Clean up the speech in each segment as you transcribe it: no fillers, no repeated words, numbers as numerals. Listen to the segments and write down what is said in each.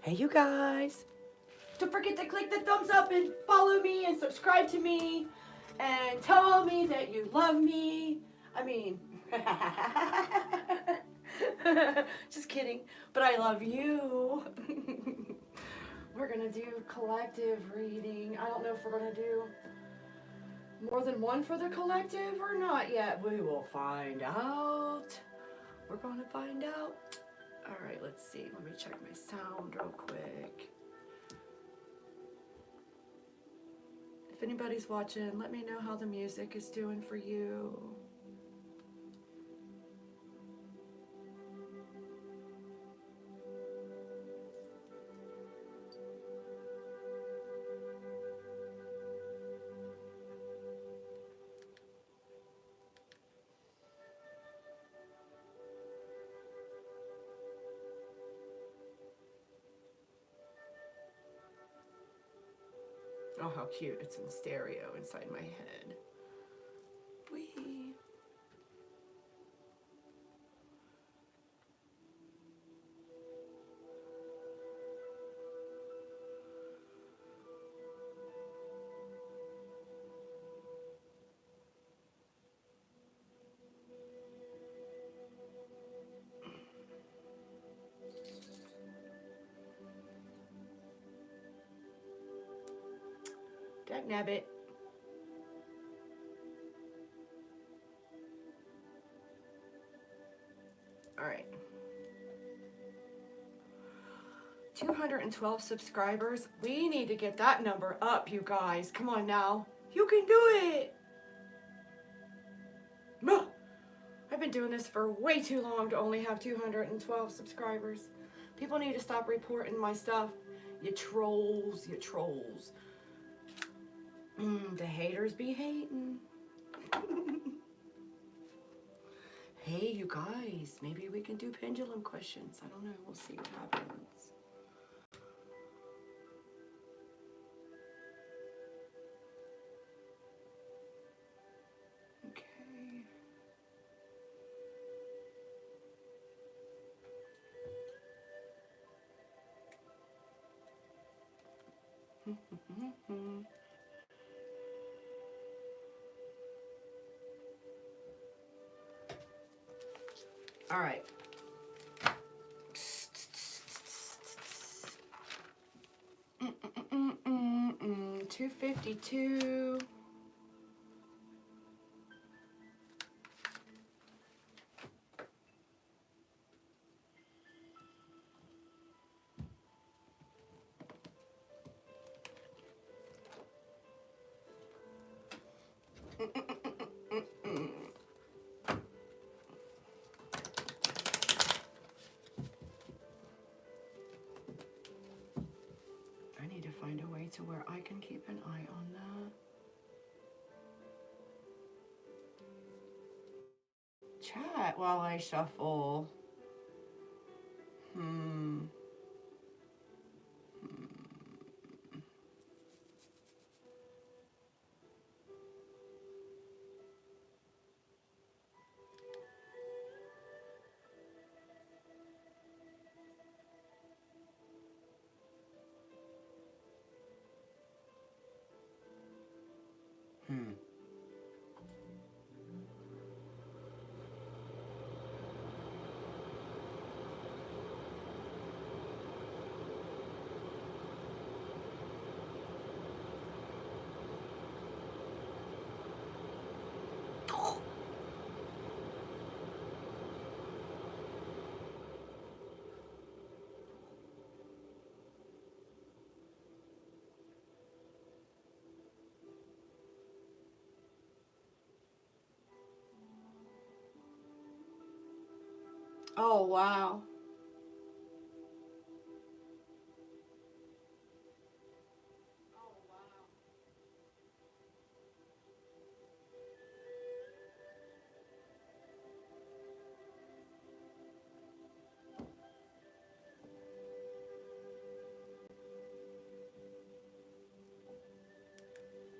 Hey, you guys. Don't forget to click the thumbs up and follow me and subscribe to me and tell me that you love me. I mean, just kidding, but I love you. We're gonna do collective reading. I don't know if we're gonna do more than one for the collective or not yet. We will find out. We're gonna find out. All right, let's see. Let me check my sound real quick. If anybody's watching, let me know how the music is doing for you. Oh, how cute. It's in stereo inside my head. Whee. Dagnabbit. All right. 212 subscribers. We need to get that number up, you guys. Come on now. You can do it. I've been doing this for way too long to only have 212 subscribers. People need to stop reporting my stuff. You trolls, you trolls. The haters be hating. Hey, you guys, maybe we can do pendulum questions. I don't know. We'll see what happens. Okay. All right. 252. I need to find a way to where I can keep an eye on that. Chat while I shuffle. Oh, wow.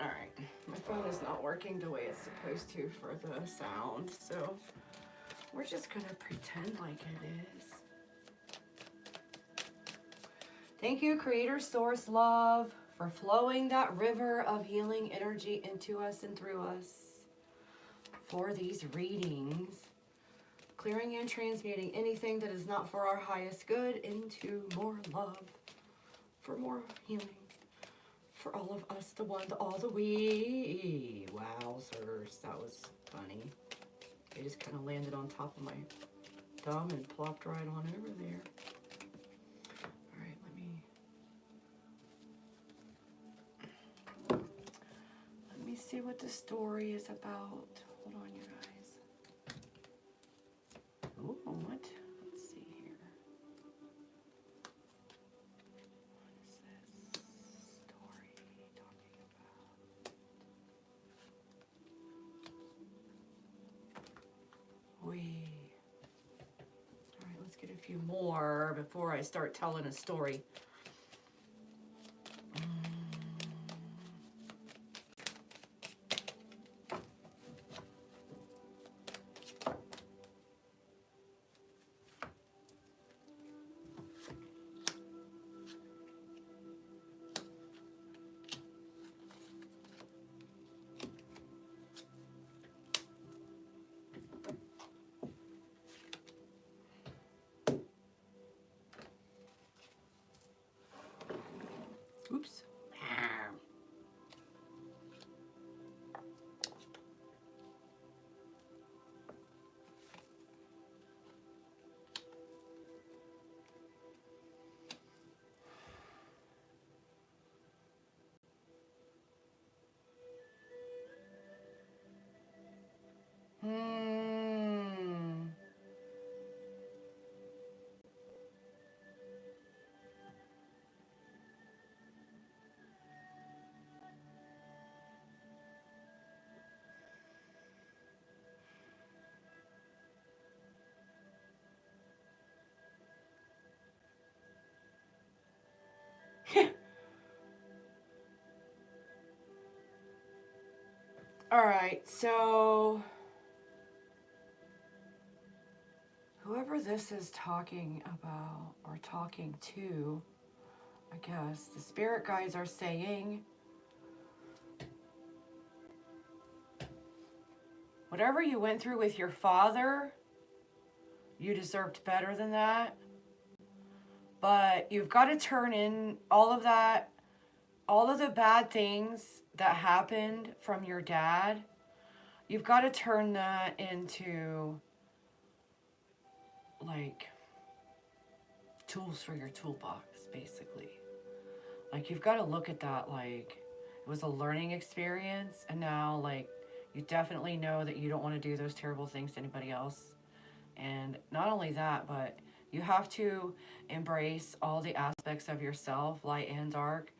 All right, my phone is not working the way it's supposed to for the sound, so we're just gonna pretend like it is. Thank you, Creator Source Love, for flowing that river of healing energy into us and through us for these readings. Clearing and transmuting anything that is not for our highest good into more love, for more healing, for all of us, the one, the all, the we. Wowzers, that was funny. They just kind of landed on top of my thumb and plopped right on over there. All right, let me see what the story is about. Hold on, you guys. Ooh, what? Let's see here. What is this story talking about? We. All right, let's get a few more before I start telling a story. Oops. All right, so whoever this is talking about or talking to, I guess, the spirit guides are saying, whatever you went through with your father, you deserved better than that. But you've got to turn in all of that, all of the bad things that happened from your dad. You've got to turn that into, like, tools for your toolbox, basically. Like, you've got to look at that like it was a learning experience, and now, like, you definitely know that you don't want to do those terrible things to anybody else. And not only that, but you have to embrace all the aspects of yourself, light and dark,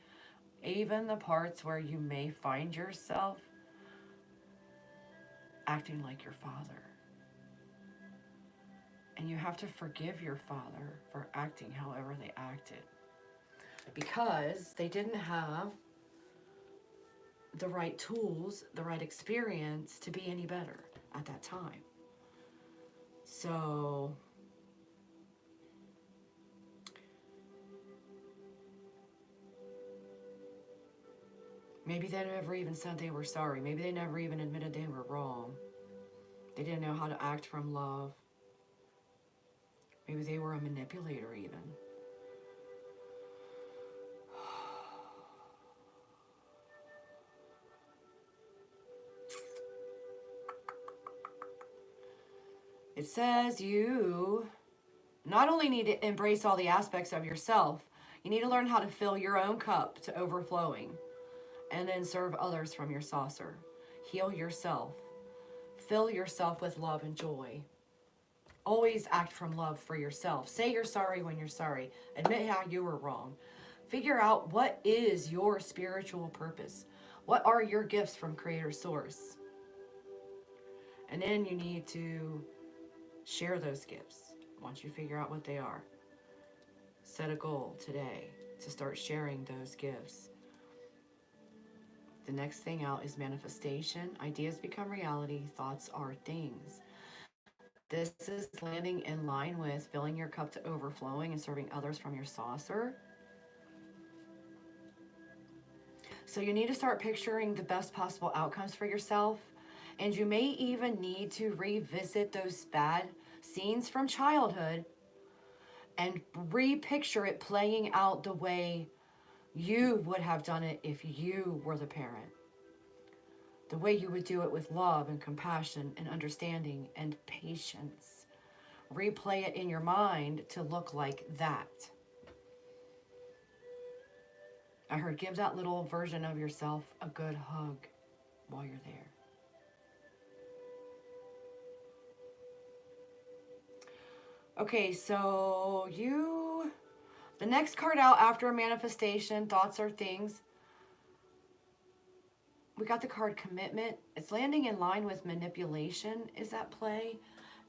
even the parts where you may find yourself acting like your father. And you have to forgive your father for acting however they acted, because they didn't have the right tools, the right experience to be any better at that time. So maybe they never even said they were sorry. Maybe they never even admitted they were wrong. They didn't know how to act from love. Maybe they were a manipulator even. It says you not only need to embrace all the aspects of yourself, you need to learn how to fill your own cup to overflowing, and then serve others from your saucer. Heal yourself. Fill yourself with love and joy. Always act from love for yourself. Say you're sorry when you're sorry. Admit how you were wrong. Figure out what is your spiritual purpose. What are your gifts from Creator Source? And then you need to share those gifts once you figure out what they are. Set a goal today to start sharing those gifts. The next thing out is manifestation. Ideas become reality. Thoughts are things. This is landing in line with filling your cup to overflowing and serving others from your saucer. So you need to start picturing the best possible outcomes for yourself. And you may even need to revisit those bad scenes from childhood and repicture it playing out the way you would have done it if you were the parent. The way you would do it with love and compassion and understanding and patience. Replay it in your mind to look like that. I heard give that little version of yourself a good hug while you're there. Okay, so the next card out after a manifestation, thoughts or things, we got the card commitment. It's landing in line with manipulation is at play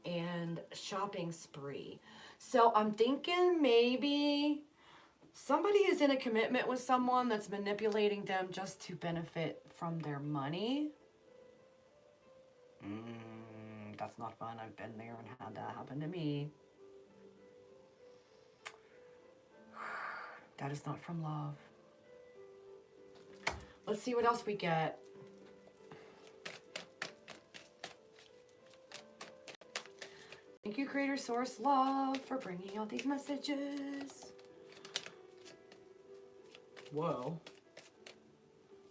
and shopping spree. So I'm thinking maybe somebody is in a commitment with someone that's manipulating them just to benefit from their money. That's not fun. I've been there and had that happen to me. That is not from love. Let's see what else we get. Thank you, Creator Source Love, for bringing out these messages. Whoa.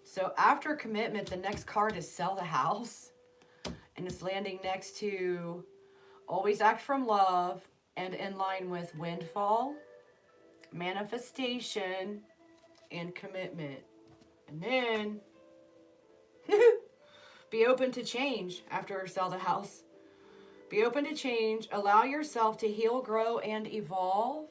So after commitment, the next card is sell the house. And it's landing next to always act from love and in line with windfall, manifestation, and commitment. And then be open to change after sell the house. Be open to change. Allow yourself to heal, grow, and evolve.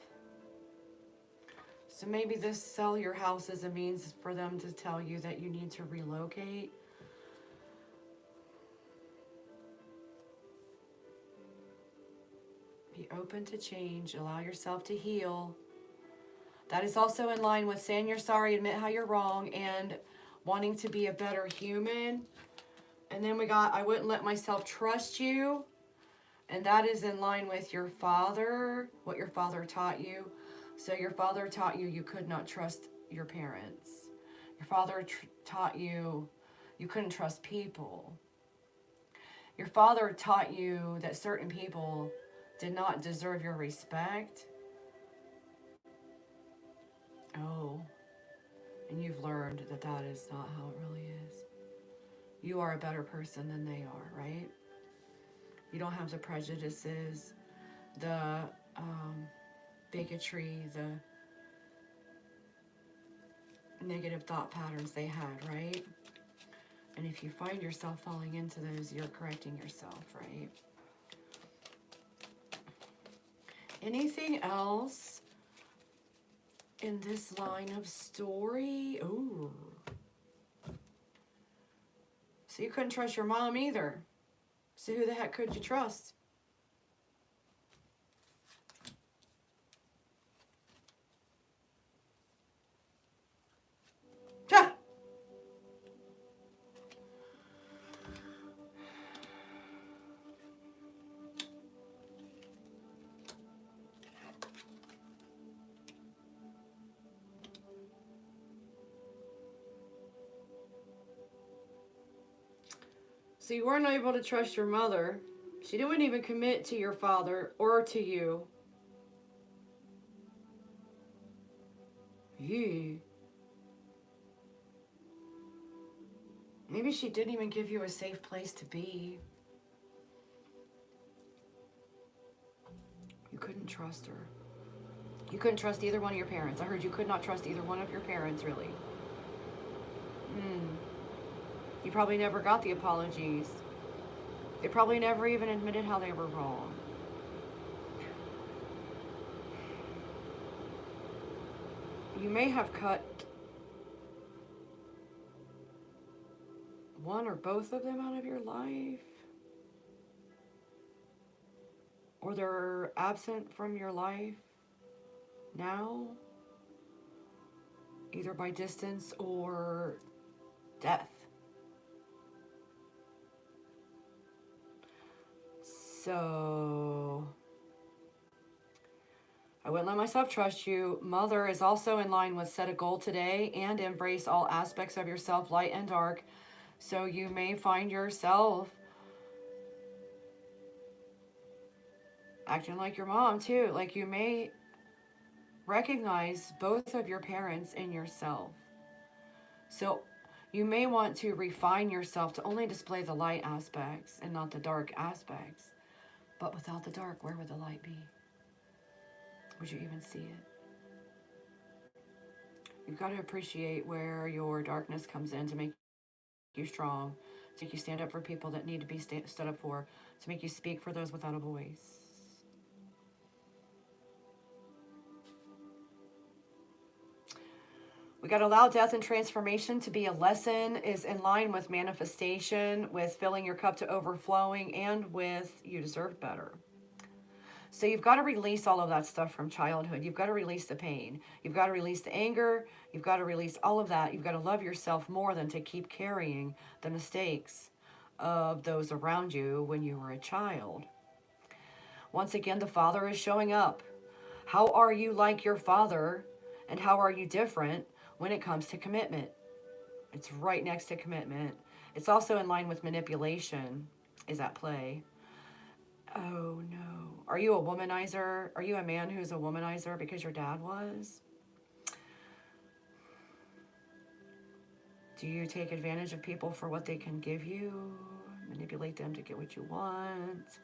So maybe this sell your house is a means for them to tell you that you need to relocate. Be open to change. Allow yourself to heal. That is also in line with saying you're sorry, admit how you're wrong, and wanting to be a better human. And then we got, I wouldn't let myself trust you. And that is in line with your father, what your father taught you. So your father taught you you could not trust your parents. Your father taught you you couldn't trust people. Your father taught you that certain people did not deserve your respect. Oh, and you've learned that that is not how it really is. You are a better person than they are, right? You don't have the prejudices, the bigotry, the negative thought patterns they had, right? And if you find yourself falling into those, you're correcting yourself, right? Anything else in this line of story? Ooh. So you couldn't trust your mom either. So who the heck could you trust? Ha! So you weren't able to trust your mother. She didn't even commit to your father or to you. Maybe she didn't even give you a safe place to be. You couldn't trust her. You couldn't trust either one of your parents. I heard you could not trust either one of your parents, really. You probably never got the apologies. They probably never even admitted how they were wrong. You may have cut one or both of them out of your life. Or they're absent from your life now. Either by distance or death. So I wouldn't let myself trust you. Mother is also in line with set a goal today and embrace all aspects of yourself, light and dark. So you may find yourself acting like your mom too. Like you may recognize both of your parents in yourself. So you may want to refine yourself to only display the light aspects and not the dark aspects. But without the dark, where would the light be? Would you even see it? You've got to appreciate where your darkness comes in to make you strong, to make you stand up for people that need to be stood up for, to make you speak for those without a voice. We got to allow death and transformation to be a lesson, is in line with manifestation, with filling your cup to overflowing, and with you deserve better. So you've got to release all of that stuff from childhood. You've got to release the pain. You've got to release the anger. You've got to release all of that. You've got to love yourself more than to keep carrying the mistakes of those around you when you were a child. Once again, the Father is showing up. How are you like your Father, and how are you different when it comes to commitment? It's right next to commitment. It's also in line with manipulation is at play. Oh no. Are you a womanizer? Are you a man who's a womanizer because your dad was? Do you take advantage of people for what they can give you? Manipulate them to get what you want?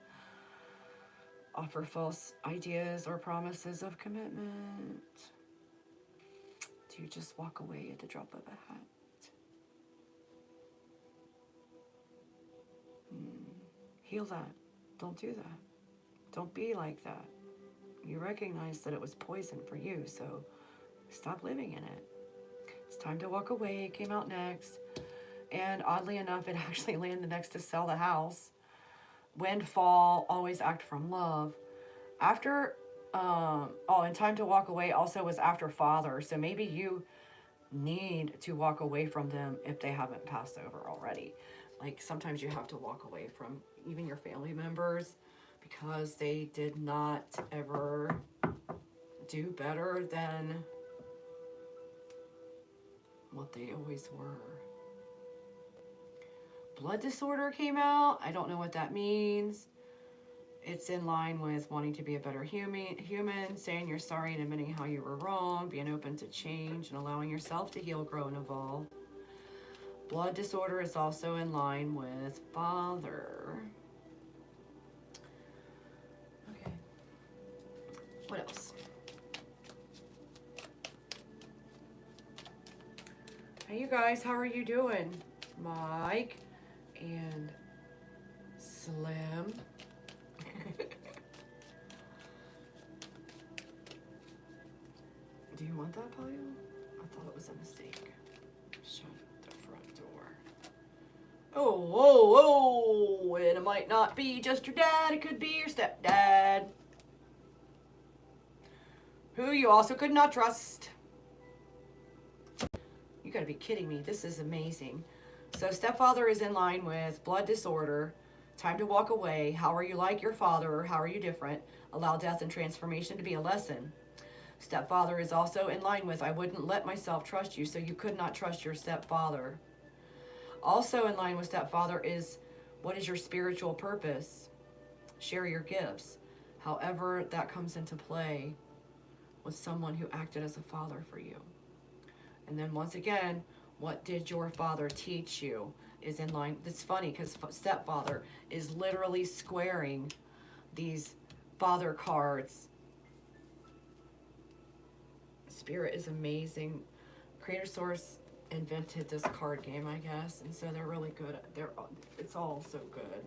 Offer false ideas or promises of commitment? Do you just walk away at the drop of a hat? Heal that. Don't do that. Don't be like that. You recognize that it was poison for you, so stop living in it. It's time to walk away. It came out next. And oddly enough, it actually landed next to sell the house. Windfall, always act from love. After, and time to walk away also was after father. So maybe you need to walk away from them if they haven't passed over already. Like sometimes you have to walk away from even your family members because they did not ever do better than what they always were. Blood disorder came out. I don't know what that means. It's in line with wanting to be a better human, saying you're sorry and admitting how you were wrong, being open to change and allowing yourself to heal, grow, and evolve. Blood disorder is also in line with father. Okay. What else? Hey, you guys, how are you doing? Mike and Slim. Do you want that pile? I thought it was a mistake. Shut the front door. Oh, and it might not be just your dad, it could be your stepdad, who you also could not trust. You gotta be kidding me. This is amazing. So stepfather is in line with blood disorder, time to walk away, how are you like your father, or how are you different, allow death and transformation to be a lesson. Stepfather is also in line with I wouldn't let myself trust you, so you could not trust your stepfather. Also in line with stepfather is what is your spiritual purpose? Share your gifts. However that comes into play with someone who acted as a father for you. And then once again, what did your father teach you is in line. It's funny because stepfather is literally squaring these father cards. Spirit is amazing. Creator Source invented this card game, I guess, and so they're really good. It's all so good.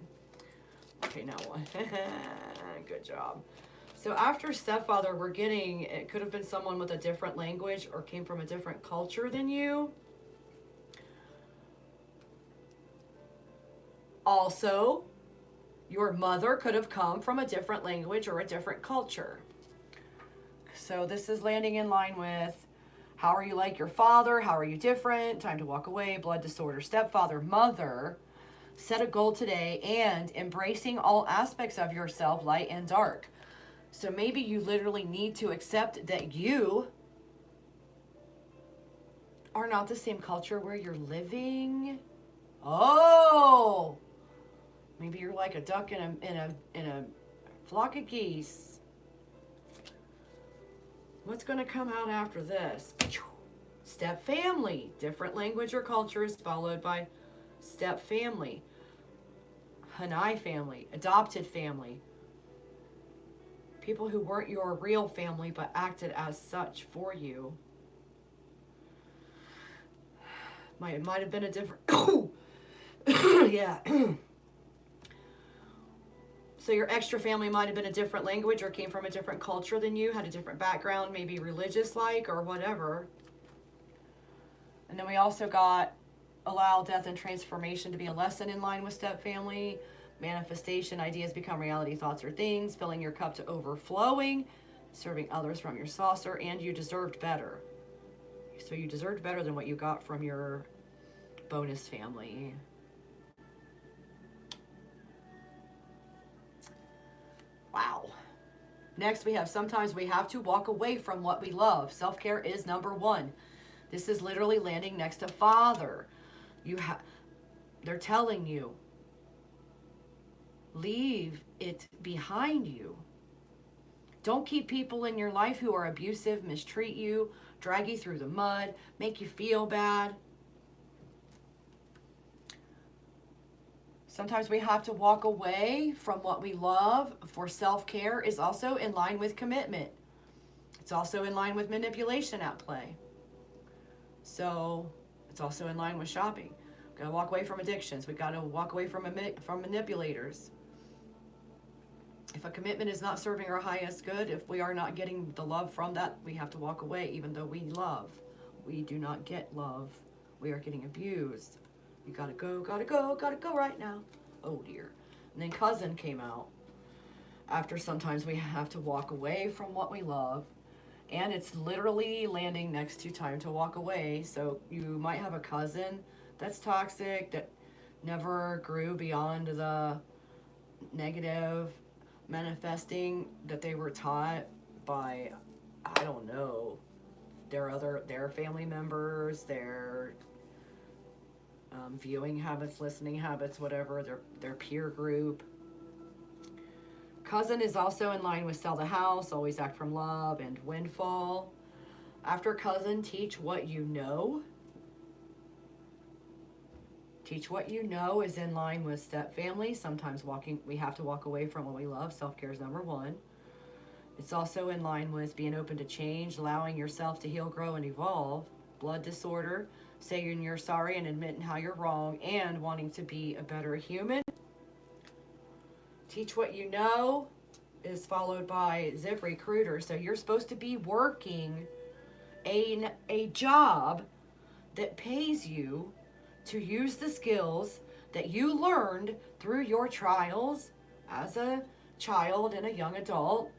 Okay, now what? Good job. So after stepfather, we're getting, it could have been someone with a different language or came from a different culture than you. Also, your mother could have come from a different language or a different culture. So this is landing in line with how are you like your father? How are you different? Time to walk away. Blood disorder. Stepfather. Mother. Set a goal today and embracing all aspects of yourself, light and dark. So maybe you literally need to accept that you are not the same culture where you're living. Oh, maybe you're like a duck in a flock of geese. What's going to come out after this? Step family. Different language or cultures followed by step family. Hanai family. Adopted family. People who weren't your real family but acted as such for you. It might have been a different... yeah. So your extra family might have been a different language or came from a different culture than you, had a different background, maybe religious-like or whatever. And then we also got allow death and transformation to be a lesson in line with step family. Manifestation, ideas become reality, thoughts or things, filling your cup to overflowing, serving others from your saucer, and you deserved better. So you deserved better than what you got from your bonus family. Wow. Next we have sometimes we have to walk away from what we love. Self-care is number one. This is literally landing next to Father. They're telling you, leave it behind you. Don't keep people in your life who are abusive, mistreat you, drag you through the mud, make you feel bad. Sometimes we have to walk away from what we love. For self-care is also in line with commitment. It's also in line with manipulation at play. So it's also in line with shopping. We've got to walk away from addictions. We've got to walk away from manipulators. If a commitment is not serving our highest good, if we are not getting the love from that, we have to walk away, even though we love. We do not get love. We are getting abused. You gotta go right now. Oh dear. And then cousin came out. After sometimes we have to walk away from what we love. And it's literally landing next to time to walk away. So you might have a cousin that's toxic, that never grew beyond the negative manifesting that they were taught by, I don't know, their family members, their viewing habits, listening habits, whatever, their peer group. Cousin is also in line with sell the house, always act from love, and windfall. After cousin, teach what you know. Teach what you know is in line with step family. Sometimes we have to walk away from what we love. Self-care is number one. It's also in line with being open to change, allowing yourself to heal, grow, and evolve. Blood disorder, saying you're sorry and admitting how you're wrong, and wanting to be a better human. Teach what you know is followed by Zip Recruiter. So you're supposed to be working a job that pays you to use the skills that you learned through your trials as a child and a young adult.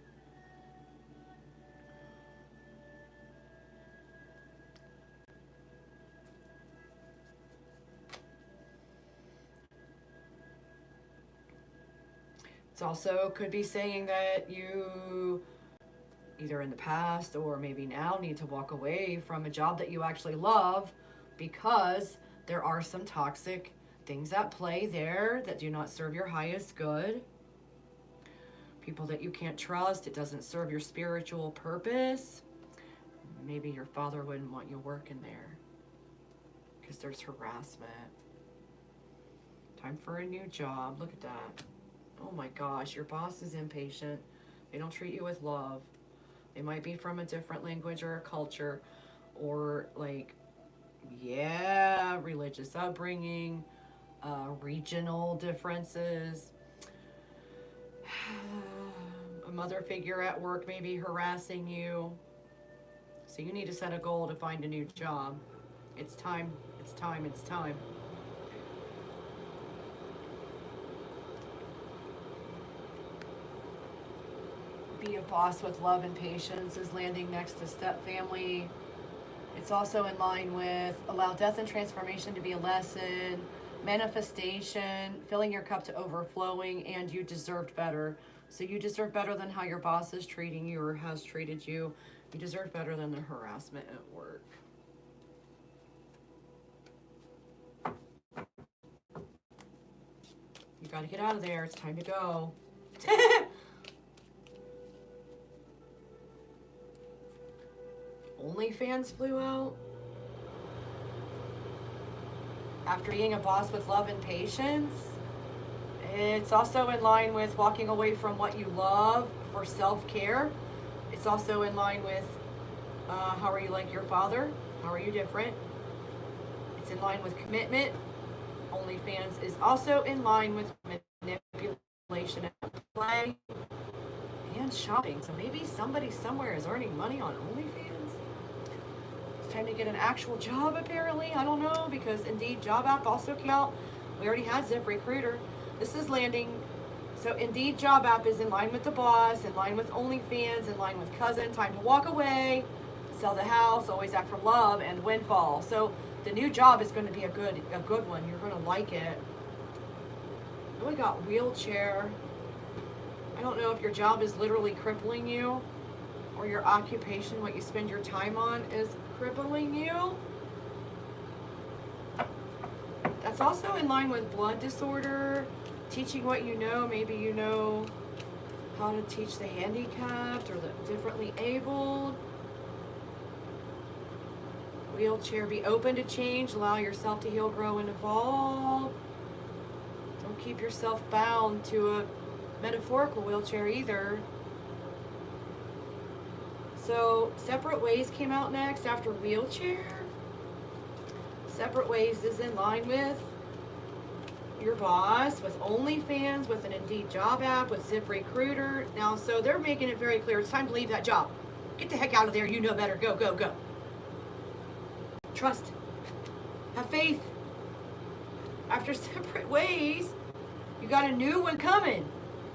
It's also could be saying that you either in the past or maybe now need to walk away from a job that you actually love because there are some toxic things at play there that do not serve your highest good. People that you can't trust. It doesn't serve your spiritual purpose. Maybe your father wouldn't want you working there because there's harassment. Time for a new job. Look at that. Oh my gosh, your boss is impatient. They don't treat you with love. They might be from a different language or a culture, or like, yeah, religious upbringing, regional differences. A mother figure at work may be harassing you. So you need to set a goal to find a new job. It's time, it's time, it's time. Be a boss with love and patience is landing next to step family. It's also in line with allow death and transformation to be a lesson, manifestation, filling your cup to overflowing, and you deserved better. So you deserve better than how your boss is treating you or has treated you. You deserve better than the harassment at work. You gotta get out of there. It's time to go. OnlyFans flew out. After being a boss with love and patience, it's also in line with walking away from what you love for self-care. It's also in line with how are you like your father? How are you different? It's in line with commitment. OnlyFans is also in line with manipulation and play and shopping. So maybe somebody somewhere is earning money on OnlyFans. It's time to get an actual job apparently. I don't know, because Indeed job app also came out. We already had ZipRecruiter. This is landing. So Indeed job app is in line with the boss, in line with OnlyFans, in line with cousin. Time to walk away, sell the house, always act from love, and windfall. So the new job is going to be a good one. You're going to like it. Oh, we got wheelchair. I don't know if your job is literally crippling you, or your occupation, what you spend your time on, is crippling you. That's also in line with blood disorder, teaching what you know. Maybe you know how to teach the handicapped or the differently abled. Wheelchair, be open to change, allow yourself to heal, grow, and evolve. Don't keep yourself bound to a metaphorical wheelchair either. So Separate Ways came out next after wheelchair. Separate Ways is in line with your boss, with OnlyFans, with an Indeed job app, with ZipRecruiter. Now, so they're making it very clear. It's time to leave that job. Get the heck out of there. You know better. Go, go, go. Trust. Have faith. After Separate Ways, you got a new one coming.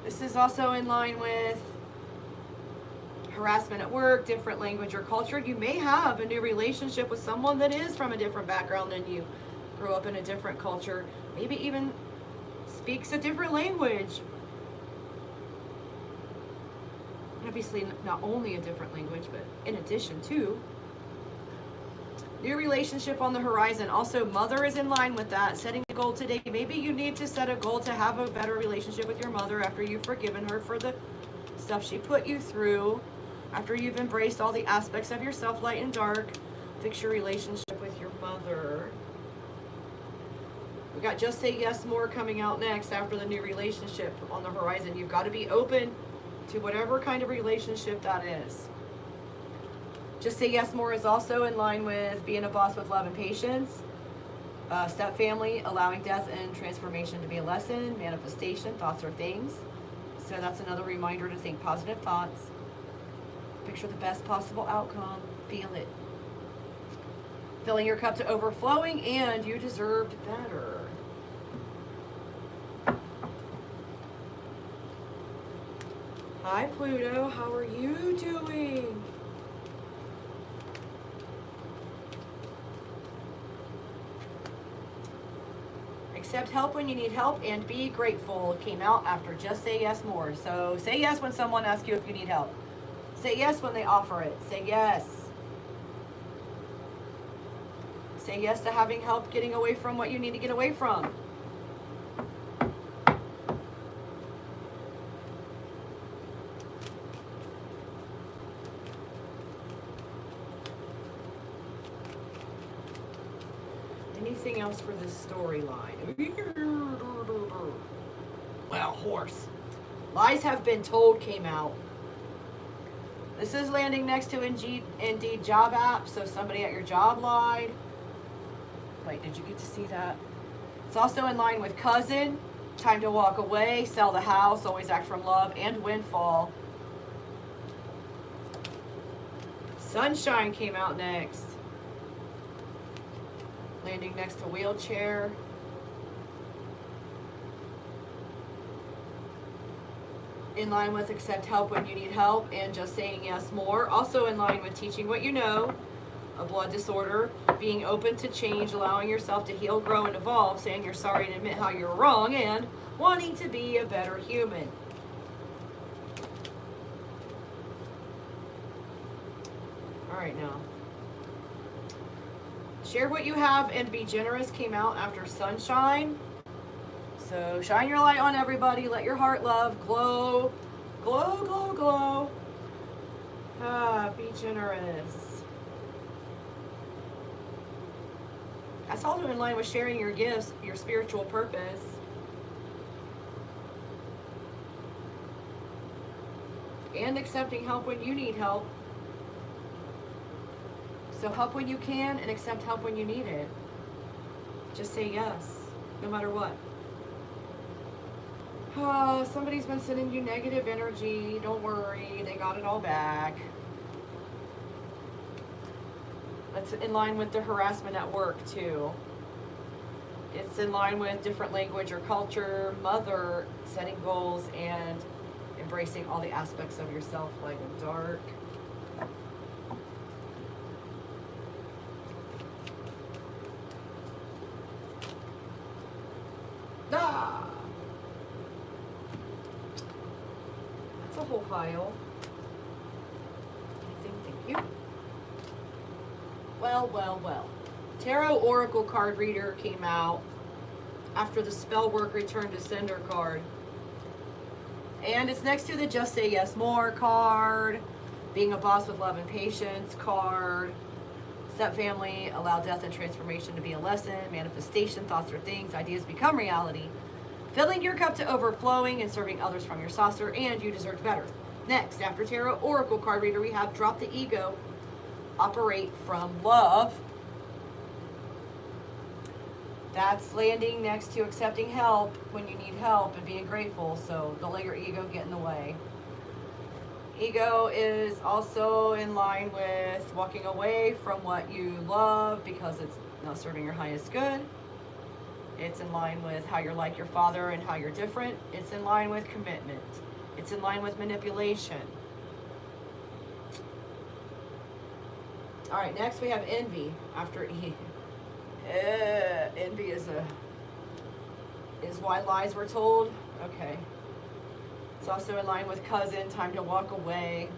This is also in line with harassment at work, different language or culture. You may have a new relationship with someone that is from a different background than you, grew up in a different culture, maybe even speaks a different language. Obviously, not only a different language, but in addition to. New relationship on the horizon. Also, mother is in line with that. Setting a goal today. Maybe you need to set a goal to have a better relationship with your mother after you've forgiven her for the stuff she put you through. After you've embraced all the aspects of yourself, light and dark. Fix your relationship with your mother. We got Just Say Yes More coming out next after the new relationship on the horizon. You've got to be open to whatever kind of relationship that is. Just Say Yes More is also in line with being a boss with love and patience. Step family, allowing death and transformation to be a lesson. Manifestation, thoughts are things. So that's another reminder to think positive thoughts. Picture the best possible outcome. Feel it. Filling your cup to overflowing, and you deserved better. Hi Pluto, how are you doing? Accept help when you need help and be grateful. It came out after Just Say Yes More. So say yes when someone asks you if you need help. Say yes when they offer it. Say yes. Say yes to having help getting away from what you need to get away from. Anything else for this storyline? Well, horse. Lies Have Been Told came out. This is landing next to Indeed job app, so somebody at your job lied. Wait, did you get to see that? It's also in line with cousin, time to walk away, sell the house, always act from love, and windfall. Sunshine came out next. Landing next to wheelchair. In line with accept help when you need help and just saying yes more. Also in line with teaching what you know, a blood disorder, being open to change, allowing yourself to heal, grow, and evolve, saying you're sorry and admit how you're wrong, and wanting to be a better human. right, now. Share what you have and be generous came out after sunshine. So shine your light on everybody. Let your heart love glow. Glow, glow, glow. Be generous. That's also in line with sharing your gifts, your spiritual purpose. And accepting help when you need help. So help when you can and accept help when you need it. Just say yes, no matter what. Somebody's been sending you negative energy. Don't worry, they got it all back. That's in line with the harassment at work too. It's in line with different language or culture, mother, setting goals, and embracing all the aspects of yourself, light and dark. That's a whole pile. Thank you. Well, well, well. Tarot Oracle card reader came out after the spell work return to sender card. And it's next to the Just Say Yes More card, Being a Boss with Love and Patience card, Step Family, Allow Death and Transformation to be a Lesson, Manifestation, Thoughts or Things, Ideas Become Reality, Filling Your Cup to Overflowing and Serving Others from Your Saucer, and You Deserve Better. Next, after Tarot Oracle card reader, we have Drop the Ego, Operate from Love. That's landing next to accepting help when you need help and being grateful, so don't let your ego get in the way. Ego is also in line with walking away from what you love because it's not serving your highest good. It's in line with how you're like your father and how you're different. It's in line with commitment. It's in line with manipulation. All right, next we have envy after E. Envy is why lies were told. Okay. It's also in line with cousin, time to walk away.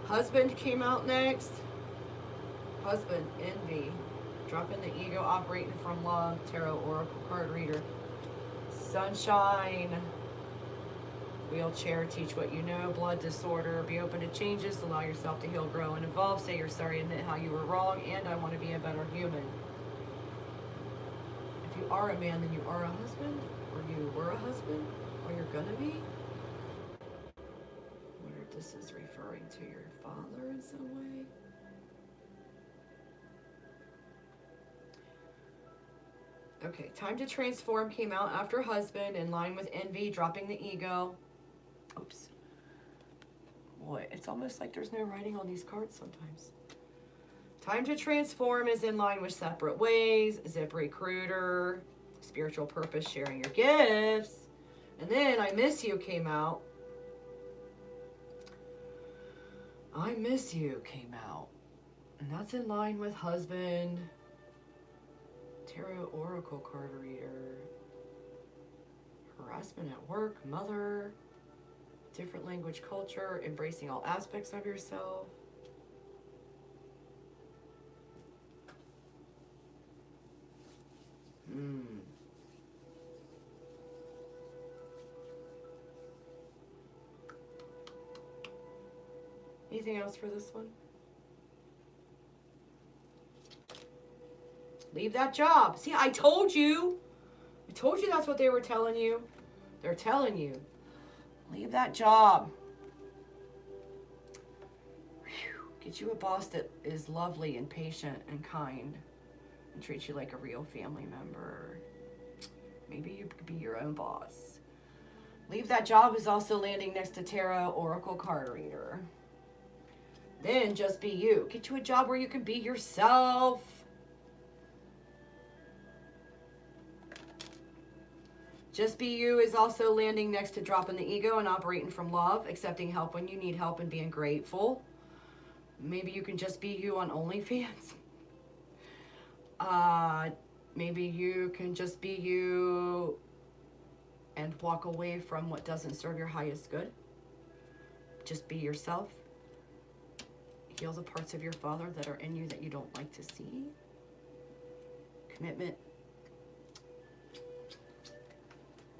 Husband came out next. Husband, envy. Dropping the ego, operating from love. Tarot Oracle card reader. Sunshine. Wheelchair, teach what you know. Blood disorder, be open to changes, allow yourself to heal, grow, and evolve. Say you're sorry, admit how you were wrong, and I want to be a better human. If you are a man, then you are a husband, or you were a husband, or you're gonna be. I wonder if this is referring to your father in some way. Okay, time to transform came out after husband, in line with envy, dropping the ego. Oops. Boy, it's almost like there's no writing on these cards sometimes. Time to transform is in line with separate ways, zip recruiter, spiritual purpose, sharing your gifts. And then I miss you came out. I miss you came out. And that's in line with husband, Tarot Oracle card reader, harassment at work, mother, different language, culture, embracing all aspects of yourself. Anything else for this one? Leave that job. See, I told you. I told you that's what they were telling you. They're telling you. Leave that job. Whew. Get you a boss that is lovely and patient and kind and treats you like a real family member. Maybe you could be your own boss. Leave that job is also landing next to Tarot Oracle card reader. Then just be you. Get you a job where you can be yourself. Just be you is also landing next to dropping the ego and operating from love, accepting help when you need help and being grateful. Maybe you can just be you on OnlyFans. Maybe you can just be you and walk away from what doesn't serve your highest good. Just be yourself. Heal the parts of your father that are in you that you don't like to see. Commitment.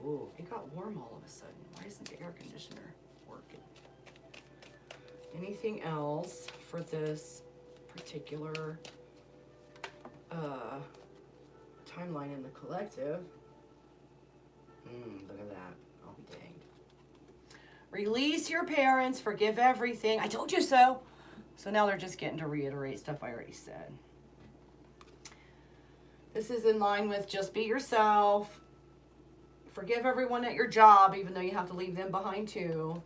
Ooh, it got warm all of a sudden. Why isn't the air conditioner working? Anything else for this particular timeline in the collective? Look at that. I'll be danged. Release your parents. Forgive everything. I told you so. So now they're just getting to reiterate stuff I already said. This is in line with just be yourself. Forgive everyone at your job, even though you have to leave them behind too.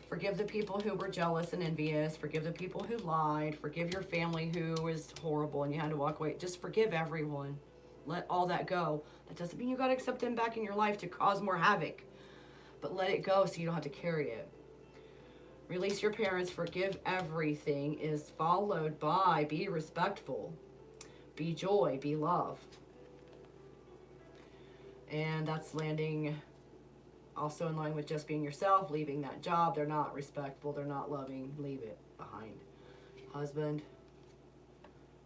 Forgive the people who were jealous and envious. Forgive the people who lied. Forgive your family who is horrible and you had to walk away. Just forgive everyone. Let all that go. That doesn't mean you got to accept them back in your life to cause more havoc. But let it go so you don't have to carry it. Release your parents. Forgive everything is followed by be respectful. Be joy. Be love. And that's landing also in line with just being yourself, leaving that job. They're not respectful. They're not loving. Leave it behind. Husband.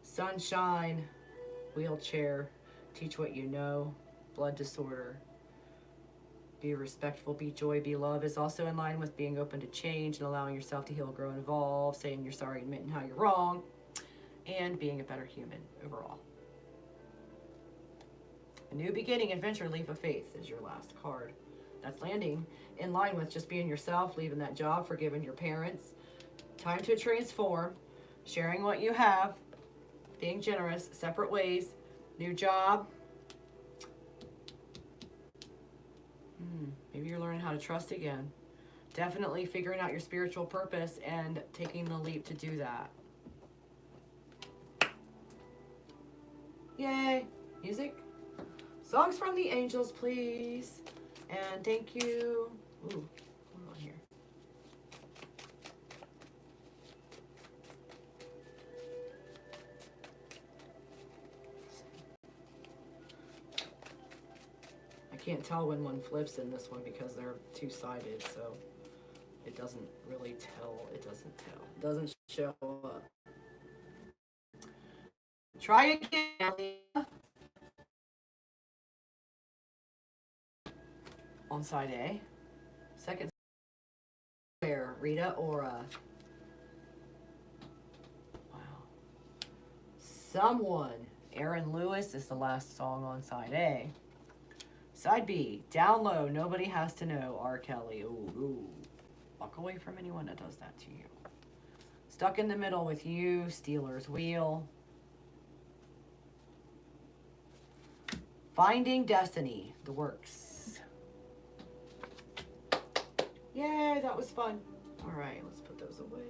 Sunshine. Wheelchair. Teach what you know. Blood disorder. Be respectful. Be joy. Be love is also in line with being open to change and allowing yourself to heal, grow, and evolve. Saying you're sorry, admitting how you're wrong. And being a better human overall. A new beginning, adventure, leap of faith is your last card. That's landing in line with just being yourself, leaving that job, forgiving your parents. Time to transform, sharing what you have, being generous, separate ways, new job. Maybe you're learning how to trust again. Definitely figuring out your spiritual purpose and taking the leap to do that. Yay! Music. Songs from the angels, please. And thank you. Ooh, hold on here. I can't tell when one flips in this one because they're two-sided, so it doesn't really tell. It doesn't show up. Try again. On side A. Second where Rita Aura. Wow. Someone. Aaron Lewis is the last song on side A. Side B. Down low. Nobody has to know. R. Kelly. Ooh. Walk away from anyone that does that to you. Stuck in the middle with you. Stealer's Wheel. Finding Destiny. The Works. Yay, that was fun. All right, let's put those away.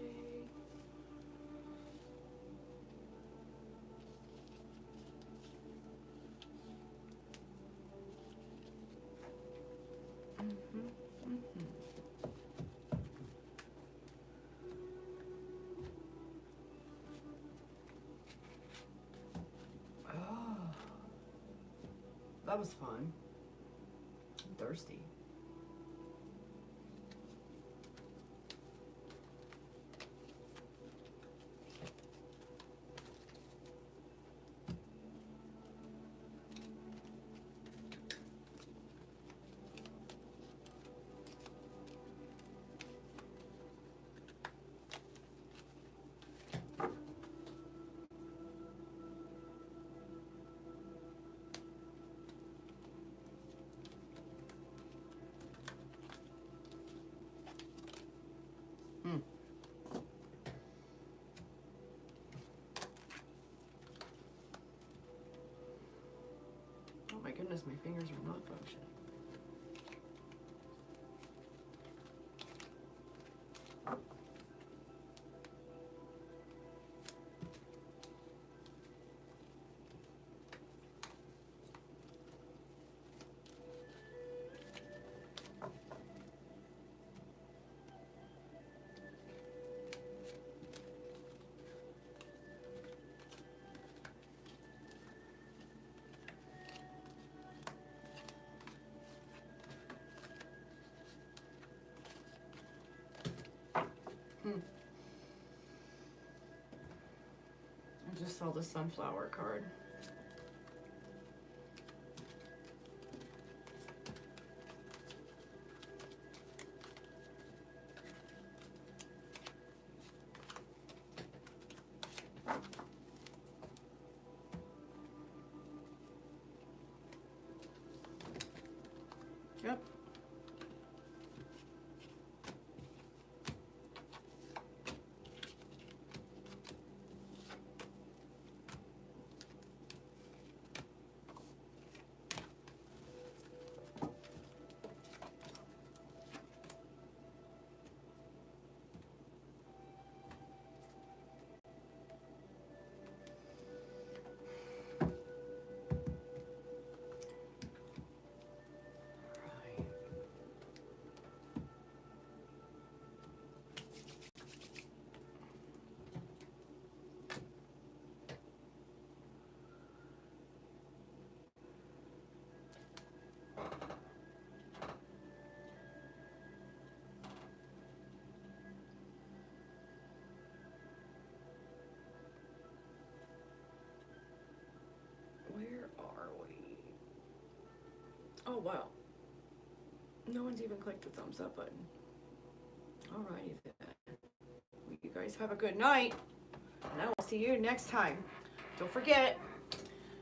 Oh, that was fun. I'm thirsty. Oh my goodness, my fingers are not functioning. just saw the sunflower card. Yep. Where are we? Oh, wow. No one's even clicked the thumbs up button. Alrighty then. You guys have a good night. And I will see you next time. Don't forget,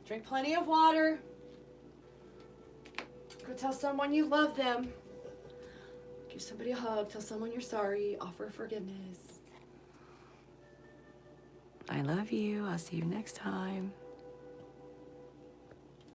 drink plenty of water. Go tell someone you love them. Give somebody a hug. Tell someone you're sorry. Offer forgiveness. I love you. I'll see you next time.